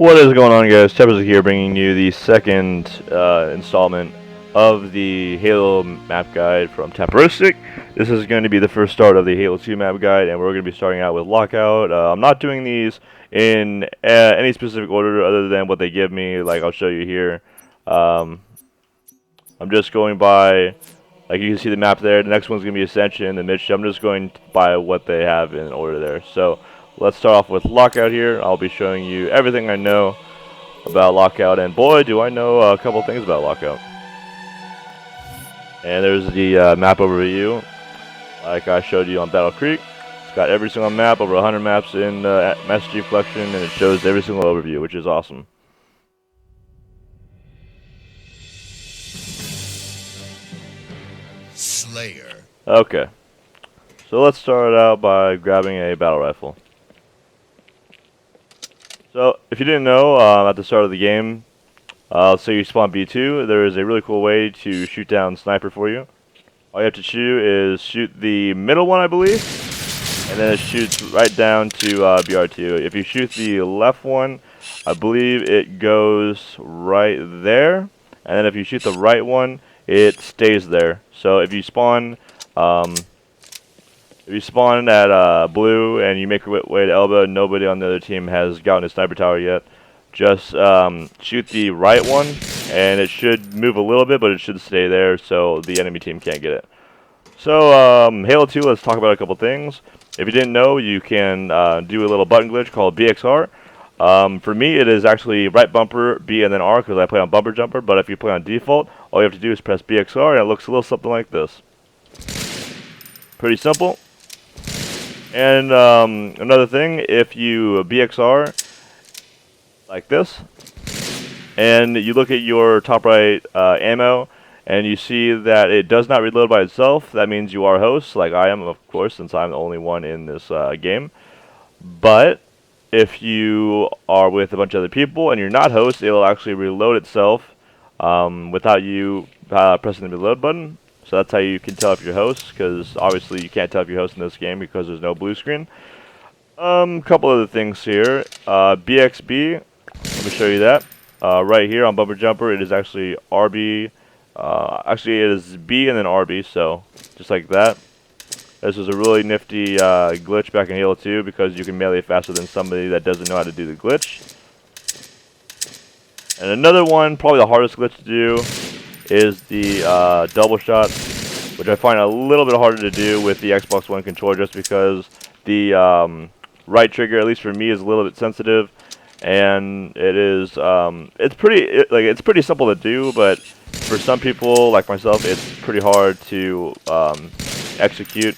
What is going on, guys? Temperistic here, bringing you the second installment of the Halo map guide from Temperistic. This is going to be the first start of the Halo 2 map guide, and we're going to be starting out with Lockout. I'm not doing these in any specific order other than what they give me, like I'll show you here. I'm just going by, like you can see the map there. The next one's going to be Ascension, the Mission. I'm just going by what they have in order there. So let's start off with Lockout here. I'll be showing you everything I know about Lockout, and boy, do I know a couple things about Lockout. And there's the map overview, like I showed you on Battle Creek. It's got every single map, over 100 maps in Master Chief Collection, and it shows every single overview, which is awesome. Slayer. Okay, so let's start out by grabbing a battle rifle. So, if you didn't know, at the start of the game, let's say you spawn B2, there is a really cool way to shoot down sniper for you. All you have to do is shoot the middle one, I believe, and then it shoots right down to BR2. If you shoot the left one, I believe it goes right there, and then if you shoot the right one, it stays there. So if you spawn at blue and you make your way to Elba, nobody on the other team has gotten a sniper tower yet. Just shoot the right one, and it should move a little bit, but it should stay there so the enemy team can't get it. So Halo 2, let's talk about a couple things. If you didn't know, you can do a little button glitch called BXR. For me, it is actually right bumper, B, and then R, because I play on bumper jumper. But if you play on default, all you have to do is press BXR, and it looks a little something like this. Pretty simple. And another thing, if you BXR like this, and you look at your top right ammo, and you see that it does not reload by itself, that means you are host, like I am, of course, since I'm the only one in this game. But if you are with a bunch of other people and you're not host, it will actually reload itself without you pressing the reload button. So that's how you can tell if you're host, because obviously you can't tell if you're host in this game because there's no blue screen. Couple other things here. BXB, let me show you that. Right here on bumper jumper, it is actually RB. Actually, it is B and then RB, so just like that. This is a really nifty glitch back in Halo 2 because you can melee faster than somebody that doesn't know how to do the glitch. And another one, probably the hardest glitch to do, is the double shot, which I find a little bit harder to do with the Xbox One controller just because the right trigger, at least for me, is a little bit sensitive, and it is it's pretty simple to do, but for some people like myself, it's pretty hard to execute.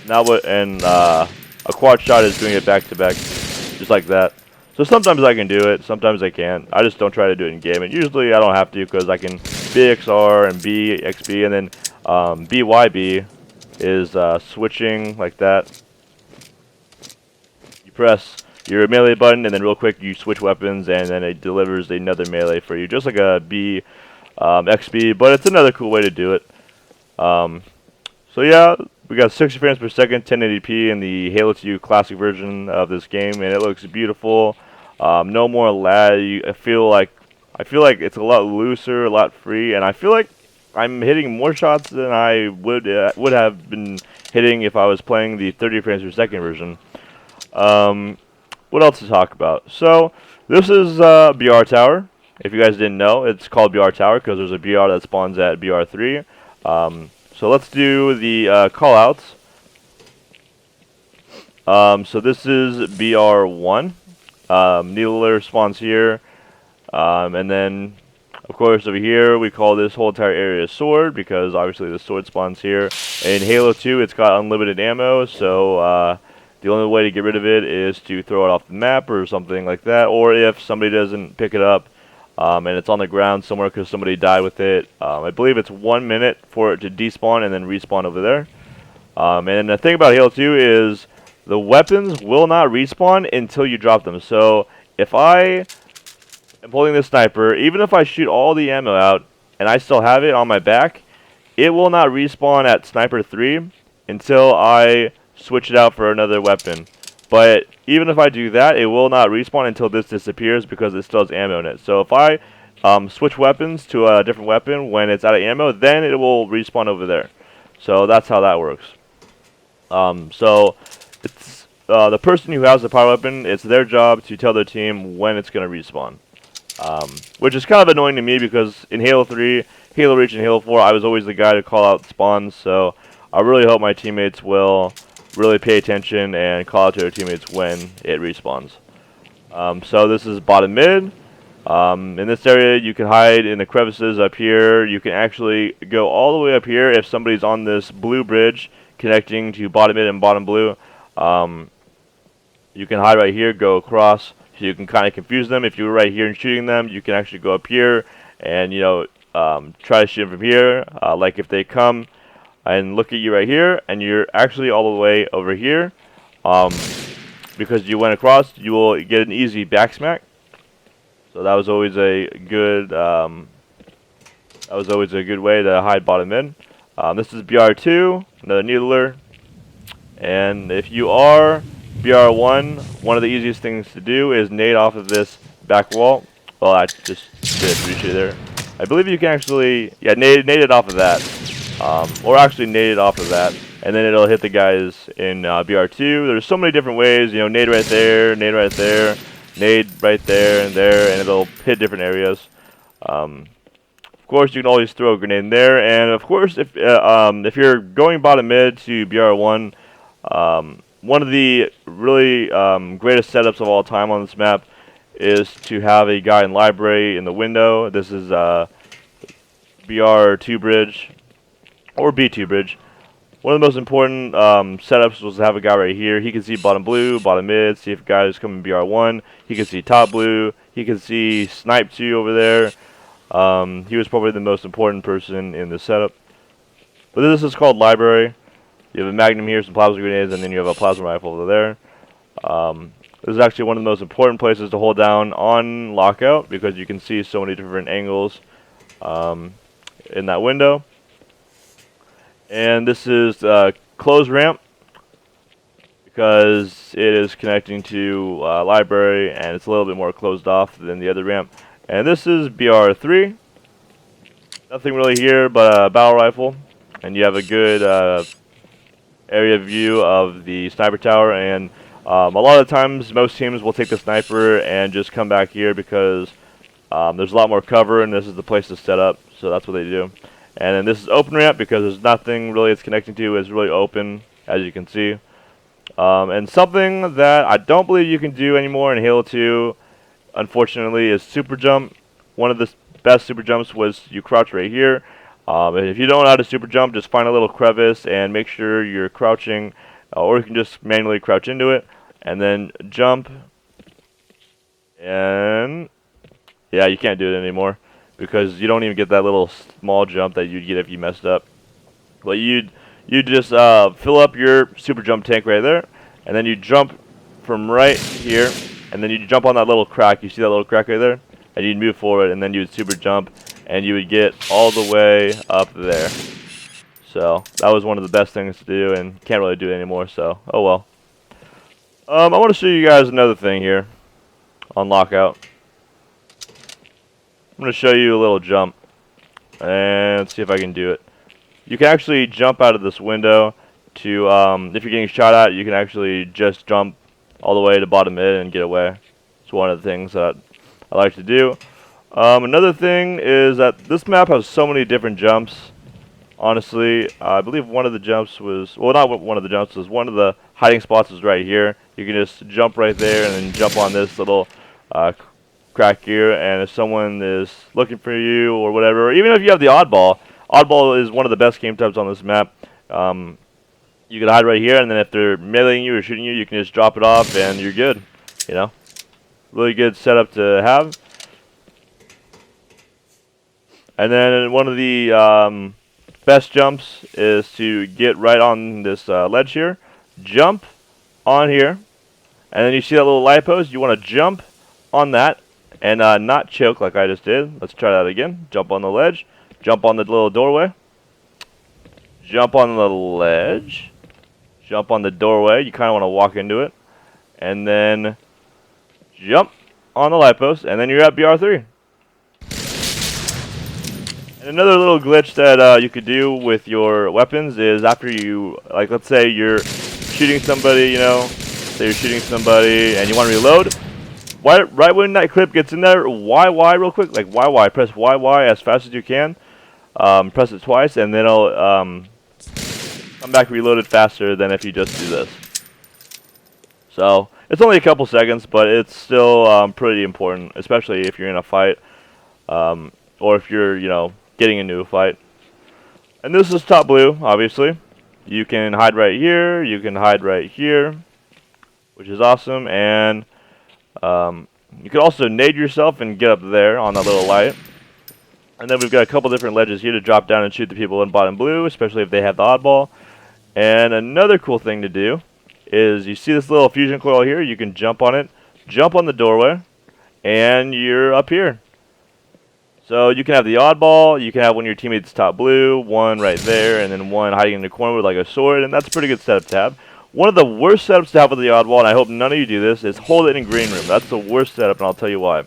Now a quad shot is doing it back to back, just like that. So sometimes I can do it, sometimes I can't. I just don't try to do it in game, and usually I don't have to because I can BXR and BXB, and then BYB is switching like that. You press your melee button, and then real quick you switch weapons, and then it delivers another melee for you, just like a B XB, but it's another cool way to do it. So yeah, we got 60 frames per second, 1080p in the Halo 2 classic version of this game, and it looks beautiful. No more lag. I feel like it's a lot looser, a lot free, and I feel like I'm hitting more shots than I would have been hitting if I was playing the 30 frames per second version. What else to talk about? So this is BR Tower. If you guys didn't know, it's called BR Tower because there's a BR that spawns at BR3. So let's do the callouts. So this is BR1. Needler spawns here. And then, of course, over here, we call this whole entire area sword because obviously the sword spawns here. In Halo 2, it's got unlimited ammo, so the only way to get rid of it is to throw it off the map or something like that. Or if somebody doesn't pick it up, and it's on the ground somewhere because somebody died with it. I believe it's 1 minute for it to despawn and then respawn over there. And the thing about Halo 2 is the weapons will not respawn until you drop them. So if I am holding this sniper, even if I shoot all the ammo out and I still have it on my back, it will not respawn at Sniper 3 until I switch it out for another weapon. But even if I do that, it will not respawn until this disappears because it still has ammo in it. So if I switch weapons to a different weapon when it's out of ammo, then it will respawn over there. So that's how that works. So it's the person who has the power weapon, it's their job to tell their team when it's going to respawn. Which is kind of annoying to me because in Halo 3, Halo Reach, and Halo 4, I was always the guy to call out spawns. So I really hope my teammates will really pay attention and call out to their teammates when it respawns. So this is bottom mid. In this area, you can hide in the crevices up here. You can actually go all the way up here if somebody's on this blue bridge connecting to bottom mid and bottom blue. You can hide right here, go across, so you can kind of confuse them. If you were right here and shooting them, you can actually go up here and, you know, try to shoot them from here. Like if they come and look at you right here, and you're actually all the way over here, because you went across, you will get an easy back smack. So that was always a good way to hide bottom mid. This is BR2, another needler, and if you are BR1, one of the easiest things to do is nade off of this back wall. Well, I just did a 3 there. I believe you can actually, yeah, nade it off of that, or actually nade it off of that, and then it'll hit the guys in BR2. There's so many different ways, you know, nade right there, nade right there, nade right there, and it'll hit different areas. Of course, you can always throw a grenade in there, and of course, if you're going bottom mid to BR1, one of the really greatest setups of all time on this map is to have a guy in library in the window. This is BR2 bridge, or B2 bridge. One of the most important setups was to have a guy right here. He can see bottom blue, bottom mid, see if a guy is coming BR1. He can see top blue. He can see snipe 2 over there. He was probably the most important person in this setup. But this is called library. You have a magnum here, some plasma grenades, and then you have a plasma rifle over there. This is actually one of the most important places to hold down on Lockout because you can see so many different angles in that window. And this is closed ramp because it is connecting to library, and it's a little bit more closed off than the other ramp. And this is BR3. Nothing really here but a battle rifle, and you have a good area view of the sniper tower. And a lot of the times, most teams will take the sniper and just come back here because there's a lot more cover, and this is the place to set up. So that's what they do. And then this is open ramp because there's nothing really it's connecting to. It's really open, as you can see. And something that I don't believe you can do anymore in Halo 2, unfortunately, is super jump. One of the best super jumps was you crouch right here. And if you don't know how to super jump, just find a little crevice and make sure you're crouching, or you can just manually crouch into it and then jump. And yeah, you can't do it anymore because you don't even get that little small jump that you'd get if you messed up. But you just fill up your super jump tank right there, and then you jump from right here, and then you jump on that little crack. You see that little crack right there? And you'd move forward, and then you would super jump, and you would get all the way up there. So that was one of the best things to do, and can't really do it anymore, so oh well. I want to show you guys another thing here on Lockout. I'm going to show you a little jump, and see if I can do it. You can actually jump out of this window to, if you're getting shot at, you can actually just jump all the way to bottom mid and get away. It's one of the things that I like to do. Another thing is that this map has so many different jumps. Honestly, I believe one of the jumps was, well, not one of the jumps, was one of the hiding spots is right here. You can just jump right there and then jump on this little crack here, and if someone is looking for you or whatever, or even if you have the oddball is one of the best game types on this map. You can hide right here, and then if they're meleeing you or shooting you, you can just drop it off and you're good. You know, really good setup to have. And then one of the best jumps is to get right on this ledge here, jump on here, and then you see that little light post. You want to jump on that and not choke like I just did. Let's try that again. Jump on the ledge, jump on the little doorway, jump on the ledge, jump on the doorway. You kind of want to walk into it, and then jump on the light post, and then you're at BR3. And another little glitch that you could do with your weapons is after you, like, let's say you're shooting somebody, you know, say you're shooting somebody and you want to reload. Right when that clip gets in there, YY real quick, like YY, press YY as fast as you can. Press it twice, and then it'll come back reloaded faster than if you just do this. So it's only a couple seconds, but it's still pretty important, especially if you're in a fight, or if you're, you know, getting into a fight. And this is top blue, obviously. You can hide right here, you can hide right here, which is awesome, and you can also nade yourself and get up there on that little light. And then we've got a couple different ledges here to drop down and shoot the people in bottom blue, especially if they have the oddball. And another cool thing to do is you see this little fusion coil here, you can jump on it, jump on the doorway, and you're up here. So you can have the oddball, you can have one of your teammates top blue, one right there, and then one hiding in the corner with like a sword, and that's a pretty good setup to have. One of the worst setups to have with the oddball, and I hope none of you do this, is hold it in green room. That's the worst setup, and I'll tell you why.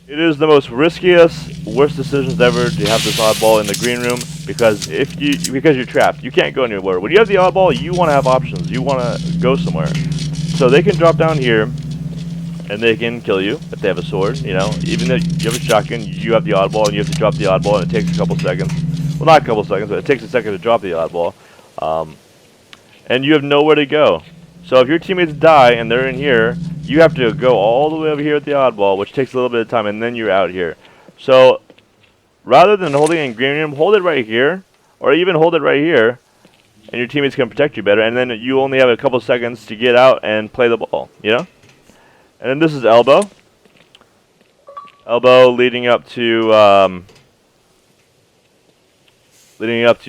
It is the most riskiest, worst decisions ever to have this oddball in the green room, because because you're trapped. You can't go anywhere. When you have the oddball, you want to have options. You want to go somewhere. So they can drop down here, and they can kill you if they have a sword, you know. Even though you have a shotgun, you have the oddball, and you have to drop the oddball, and it takes a couple seconds. Well, not a couple seconds, but it takes a second to drop the oddball. And you have nowhere to go. So if your teammates die and they're in here, you have to go all the way over here with the oddball, which takes a little bit of time, and then you're out here. So rather than holding it in green room, hold it right here, or even hold it right here, and your teammates can protect you better, and then you only have a couple seconds to get out and play the ball, you know? And then this is elbow. Elbow leading up to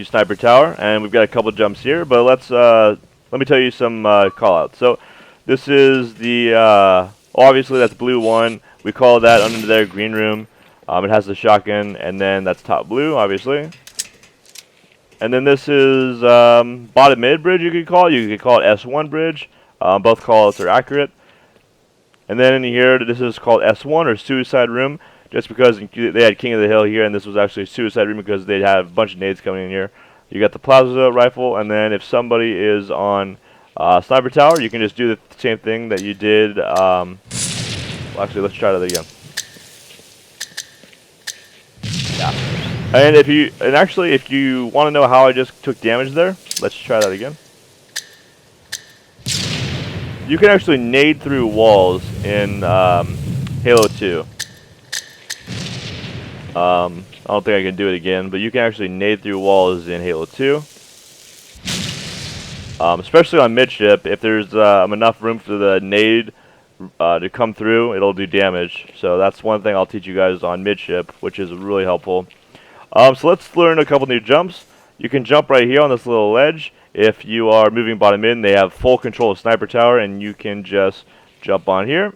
sniper tower, and we've got a couple jumps here, but let me tell you some callouts. So this is the obviously that's blue 1. We call that under there green room. It has the shotgun, and then that's top blue, obviously. And then this is bottom mid bridge. You could call it. You could call it S1 bridge. Both callouts are accurate. And then in here, this is called S1 or suicide room, just because they had King of the Hill here, and this was actually suicide room because they'd have a bunch of nades coming in here. You got the plasma rifle, and then if somebody is on sniper tower, you can just do the same thing that you did. Well, actually, let's try that again. Yeah. And if you want to know how I just took damage there, let's try that again. You can actually nade through walls in Halo 2. I don't think I can do it again, but you can actually nade through walls in Halo 2. Especially on midship, if there's enough room for the nade to come through, it'll do damage. So that's one thing I'll teach you guys on midship, which is really helpful. So let's learn a couple new jumps. You can jump right here on this little ledge. If you are moving bottom in, they have full control of sniper tower, and you can just jump on here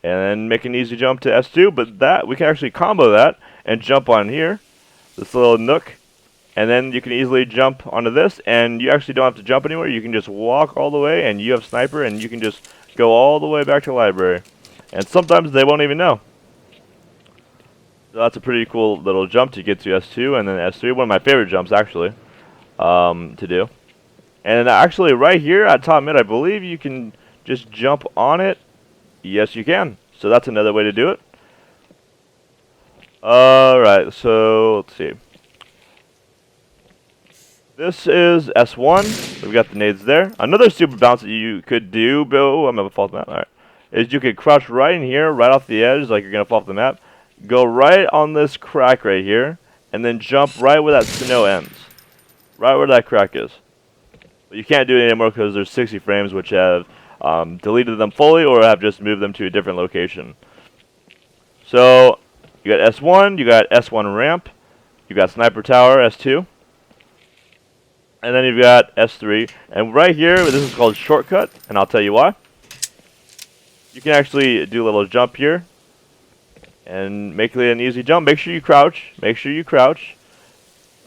and then make an easy jump to S2. But that we can actually combo that and jump on here, this little nook, and then you can easily jump onto this, and you actually don't have to jump anywhere. You can just walk all the way, and you have sniper, and you can just go all the way back to library. And sometimes they won't even know. So that's a pretty cool little jump to get to S2 and then S3. One of my favorite jumps, actually, to do. And actually, right here at top mid, I believe you can just jump on it. Yes, you can. So that's another way to do it. Alright, so let's see. This is S1. We've got the nades there. Another super bounce that you could do, I'm going to fall off the map. Alright. Is you could crouch right in here, right off the edge, like you're going to fall off the map. Go right on this crack right here, and then jump right where that snow ends. Right where that crack is. But you can't do it anymore because there's 60 frames which have deleted them fully or have just moved them to a different location. So you got S1, you got S1 ramp, you got sniper tower S2, and then you've got S3. And right here, this is called shortcut, and I'll tell you why. You can actually do a little jump here and make it an easy jump. Make sure you crouch. Make sure you crouch.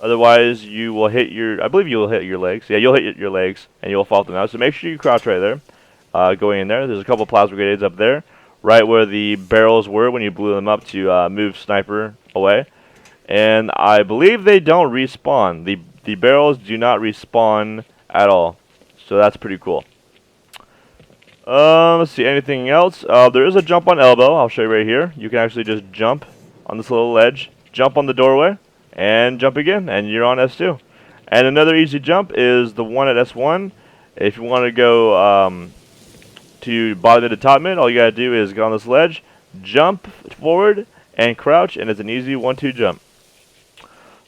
Otherwise, you will hit your, I believe you will hit your legs. Yeah, you'll hit your legs, and you'll fall off the mouse. So make sure you crouch right there. going in there. There's a couple plasma grenades up there, right where the barrels were when you blew them up to move sniper away. And I believe they don't respawn. The barrels do not respawn at all. So that's pretty cool. Let's see, anything else? There is a jump on elbow. I'll show you right here. You can actually just jump on this little ledge, jump on the doorway, and jump again, and you're on S2. And another easy jump is the one at S1. If you want to go to bottom to top mid, all you gotta do is get on this ledge, jump forward, and crouch, and it's an easy 1-2 jump.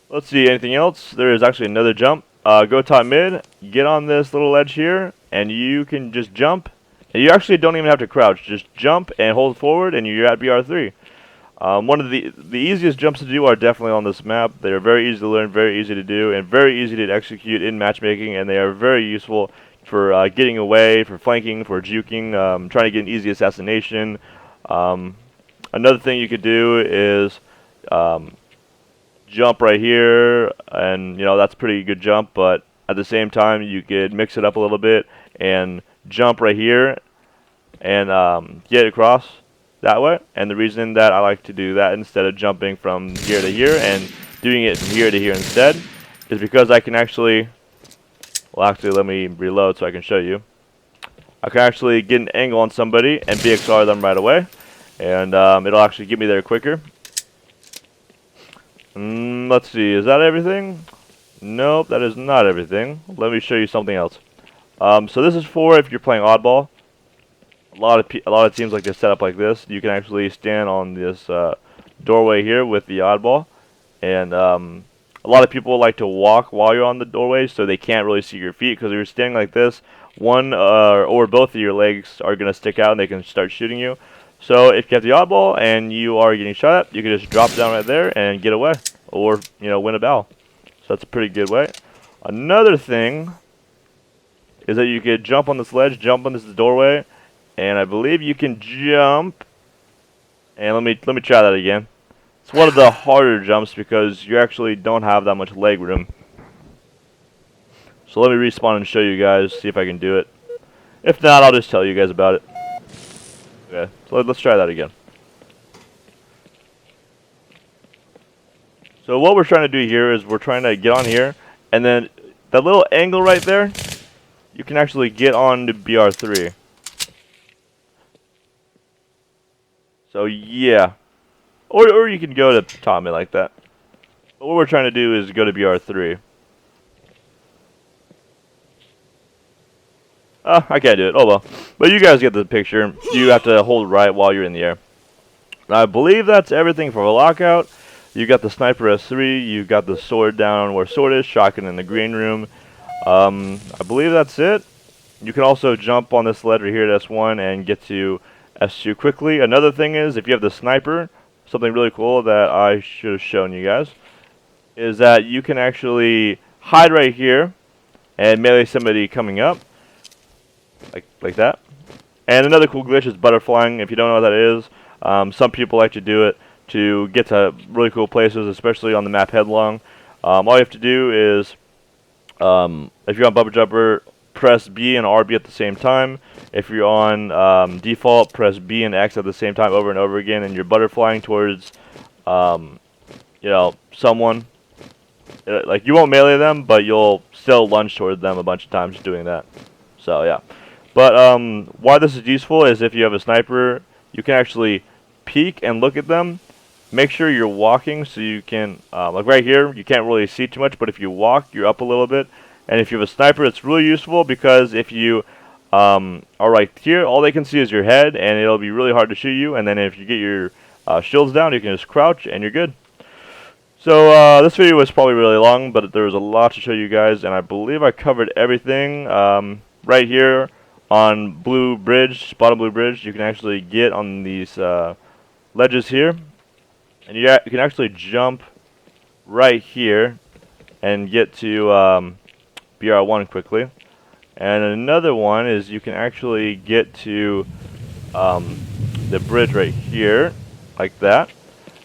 Let's see, anything else? There is actually another jump. Go top mid, get on this little ledge here, and you can just jump. And you actually don't even have to crouch. Just jump and hold forward, and you're at BR3. One of the easiest jumps to do are definitely on this map. They are very easy to learn, very easy to do, and very easy to execute in matchmaking, and they are very useful for getting away, for flanking, for juking, trying to get an easy assassination. Another thing you could do is jump right here, and that's a pretty good jump, but at the same time you could mix it up a little bit and jump right here and get across that way. And the reason that I like to do that instead of jumping from here to here and doing it from here to here instead is because I can actually, well, actually let me reload so I can show you. I can actually get an angle on somebody and BXR them right away, and it'll actually get me there quicker. Let's see, is that everything? Nope, that is not everything. Let me show you something else. So this is for if you're playing oddball. A lot of teams like to set up like this. You can actually stand on this doorway here with the oddball, and a lot of people like to walk while you're on the doorway, so they can't really see your feet. Because if you're standing like this, one or both of your legs are gonna stick out, and they can start shooting you. So if you have the oddball and you are getting shot at, you can just drop down right there and get away, or win a battle. So that's a pretty good way. Another thing is that you could jump on this ledge, jump on this doorway, and I believe you can jump. And let me try that again. It's one of the harder jumps because you actually don't have that much leg room. So let me respawn and show you guys, see if I can do it. If not, I'll just tell you guys about it. Okay, so let's try that again. So what we're trying to do here is we're trying to get on here, and then that little angle right there, you can actually get on to BR3. So yeah, or you can go to top mid like that. But what we're trying to do is go to BR3. I can't do it. Oh well. But you guys get the picture. You have to hold right while you're in the air. Now, I believe that's everything for a lockout. You got the sniper S3. You got the sword down where sword is. Shotgun in the green room. I believe that's it. You can also jump on this ledge right here at S1 and get to S2 quickly. Another thing is, if you have the sniper, something really cool that I should have shown you guys, is that you can actually hide right here and melee somebody coming up, like that. And another cool glitch is butterflying. If you don't know what that is, some people like to do it to get to really cool places, especially on the map headlong. All you have to do is, if you're on bubble jumper, press B and RB at the same time. If you're on default, press B and X at the same time over and over again, and you're butterflying towards, someone. Like, you won't melee them, but you'll still lunge towards them a bunch of times doing that. So yeah. But why this is useful is if you have a sniper, you can actually peek and look at them. Make sure you're walking so you can, like right here, you can't really see too much, but if you walk, you're up a little bit. And if you have a sniper, it's really useful because if you are right here, all they can see is your head, and it'll be really hard to shoot you. And then if you get your shields down, you can just crouch, and you're good. So this video was probably really long, but there was a lot to show you guys, and I believe I covered everything. Right here on Blue Bridge, bottom Blue Bridge, you can actually get on these ledges here, and you can actually jump right here and get to BR1 quickly. And another one is you can actually get to the bridge right here, like that.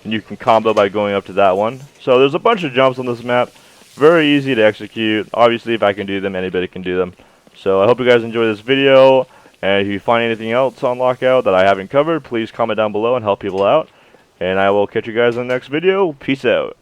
And you can combo by going up to that one. So there's a bunch of jumps on this map. Very easy to execute. Obviously, if I can do them, anybody can do them. So I hope you guys enjoy this video. And if you find anything else on Lockout that I haven't covered, please comment down below and help people out. And I will catch you guys in the next video. Peace out.